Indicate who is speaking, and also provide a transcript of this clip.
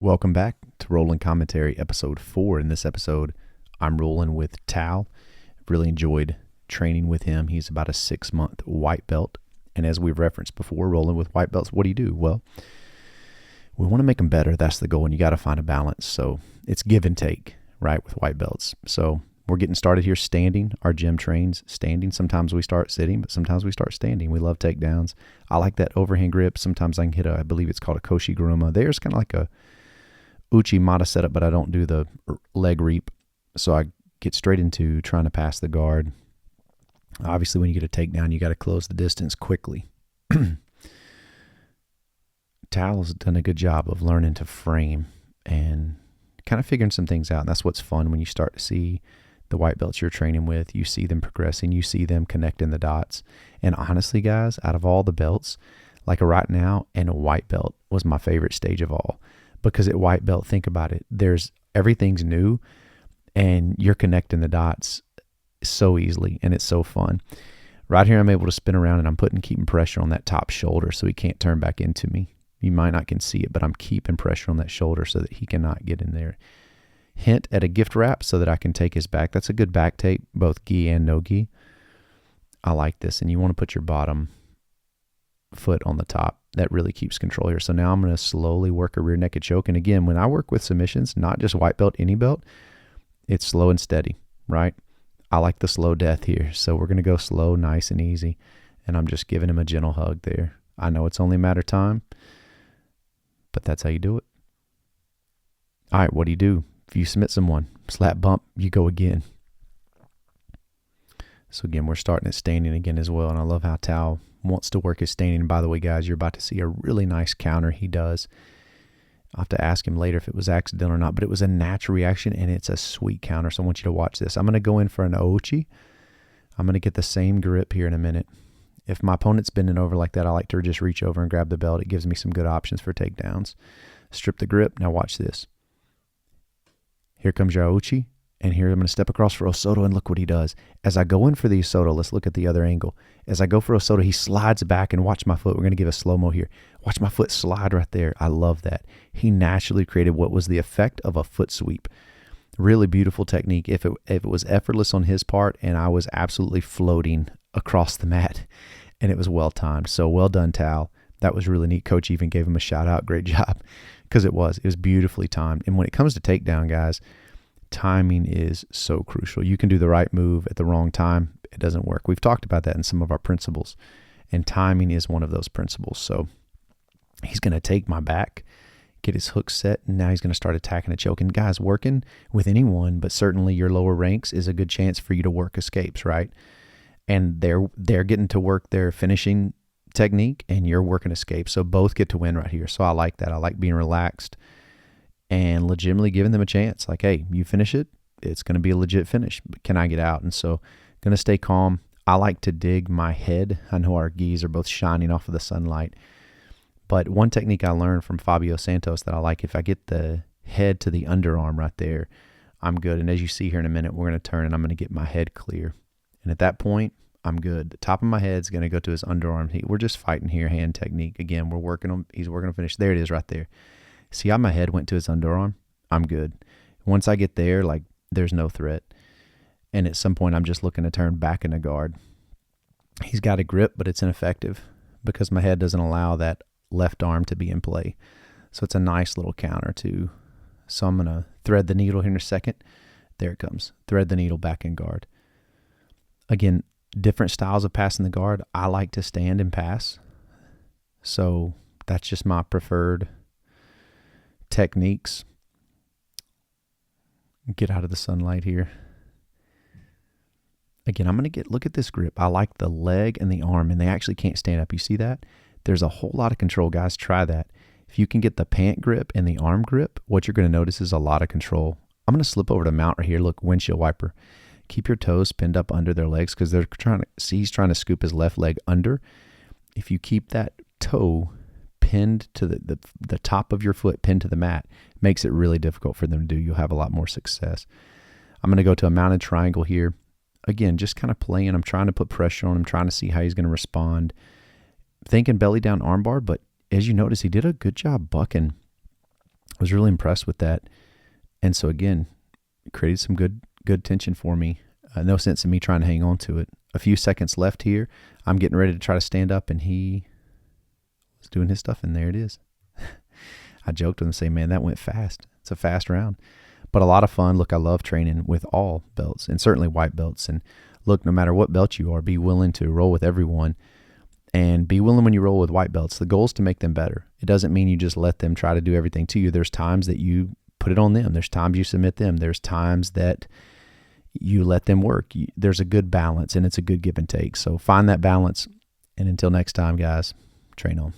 Speaker 1: Welcome back to Rolling Commentary, episode 4. In this episode, I'm rolling with Tal. Really enjoyed training with him. He's about a 6-month white belt. And as we've referenced before, rolling with white belts, what do? Well, we want to make them better. That's the goal, and you got to find a balance. So it's give and take, right, with white belts. So we're getting started here standing. Our gym trains standing. Sometimes we start sitting, but sometimes we start standing. We love takedowns. I like that overhand grip. Sometimes I can hit I believe it's called a Koshi Guruma. There's kind of like a Uchimata setup, but I don't do the leg reap. So I get straight into trying to pass the guard. Obviously, when you get a takedown, you got to close the distance quickly. Tal's done a good job of learning to frame and kind of figuring some things out. And that's what's fun when you start to see the white belts you're training with. You see them progressing. You see them connecting the dots. And honestly, guys, out of all the belts, like right now, and a white belt was my favorite stage of all. Because at white belt, think about it. Everything's new, and you're connecting the dots so easily, and it's so fun. Right here, I'm able to spin around, and I'm keeping pressure on that top shoulder so he can't turn back into me. You might not can see it, but I'm keeping pressure on that shoulder so that he cannot get in there. Hint at a gift wrap so that I can take his back. That's a good back tape, both gi and no gi. I like this, and you want to put your bottom foot on the top. That really keeps control here. So now I'm going to slowly work a rear naked choke. And again, when I work with submissions, not just white belt, any belt, it's slow and steady, right? I like the slow death here. So we're going to go slow, nice and easy. And I'm just giving him a gentle hug there. I know it's only a matter of time, but that's how you do it. All right, what do? If you submit someone, slap bump, you go again. So again, we're starting at standing again as well. And I love how Tal wants to work his standing. And by the way, guys, you're about to see a really nice counter he does. I'll have to ask him later if it was accidental or not, but it was a natural reaction, and it's a sweet counter. So I want you to watch this. I'm going to go in for an Ochi. I'm going to get the same grip here in a minute. If my opponent's bending over like that, I like to just reach over and grab the belt. It gives me some good options for takedowns. Strip the grip. Now watch this. Here comes your Ochi. And here I'm going to step across for Osoto, and look what he does. As I go in for the Osoto, let's look at the other angle. As I go for Osoto, he slides back, and watch my foot. We're going to give a slow-mo here. Watch my foot slide right there. I love that. He naturally created what was the effect of a foot sweep. Really beautiful technique. If it was effortless on his part, and I was absolutely floating across the mat, and it was well-timed. So well done, Tal. That was really neat. Coach even gave him a shout-out. Great job. Because it was beautifully timed. And when it comes to takedown, guys, timing is so crucial. You can do the right move at the wrong time. It doesn't work. We've talked about that in some of our principles, and timing is one of those principles. So he's going to take my back, get his hook set, and now he's going to start attacking a choke. And guys, working with anyone, but certainly your lower ranks, is a good chance for you to work escapes, right? And they're getting to work their finishing technique, and you're working escapes. So both get to win right here. So I like that. I like being relaxed and legitimately giving them a chance. Like, hey, you finish it, it's going to be a legit finish. But can I get out? And so going to stay calm. I like to dig my head. I know our gis are both shining off of the sunlight. But one technique I learned from Fabio Santos that I like, if I get the head to the underarm right there, I'm good. And as you see here in a minute, we're going to turn and I'm going to get my head clear. And at that point, I'm good. The top of my head is going to go to his underarm. We're just fighting here, hand technique. Again, he's working on finish. There it is right there. See how my head went to his underarm? I'm good. Once I get there, like, there's no threat. And at some point, I'm just looking to turn back into guard. He's got a grip, but it's ineffective because my head doesn't allow that left arm to be in play. So it's a nice little counter too. So I'm going to thread the needle here in a second. There it comes. Thread the needle back in guard. Again, different styles of passing the guard. I like to stand and pass. So that's just my preferred techniques. Get out of the sunlight here. Again, I'm going to look at this grip. I like the leg and the arm, and they actually can't stand up. You see that? There's a whole lot of control, guys. Try that. If you can get the pant grip and the arm grip, what you're going to notice is a lot of control. I'm going to slip over to mount right here. Look, windshield wiper. Keep your toes pinned up under their legs because he's trying to scoop his left leg under. If you keep that toe pinned to the top of your foot, pinned to the mat, makes it really difficult for them to do. You'll have a lot more success. I'm going to go to a mounted triangle here. Again, just kind of playing. I'm trying to put pressure on him, trying to see how he's going to respond. Thinking belly down armbar, but as you notice, he did a good job bucking was really impressed with that. And so again, it created some good tension for me. No sense in me trying to hang on to it. A few seconds left here. I'm getting ready to try to stand up, and he was doing his stuff, and there it is. I joked with him, saying, man, that went fast. It's a fast round. But a lot of fun. Look, I love training with all belts, and certainly white belts. And look, no matter what belt you are, be willing to roll with everyone. And be willing when you roll with white belts. The goal is to make them better. It doesn't mean you just let them try to do everything to you. There's times that you put it on them. There's times you submit them. There's times that you let them work. There's a good balance, and it's a good give and take. So find that balance. And until next time, guys, train on.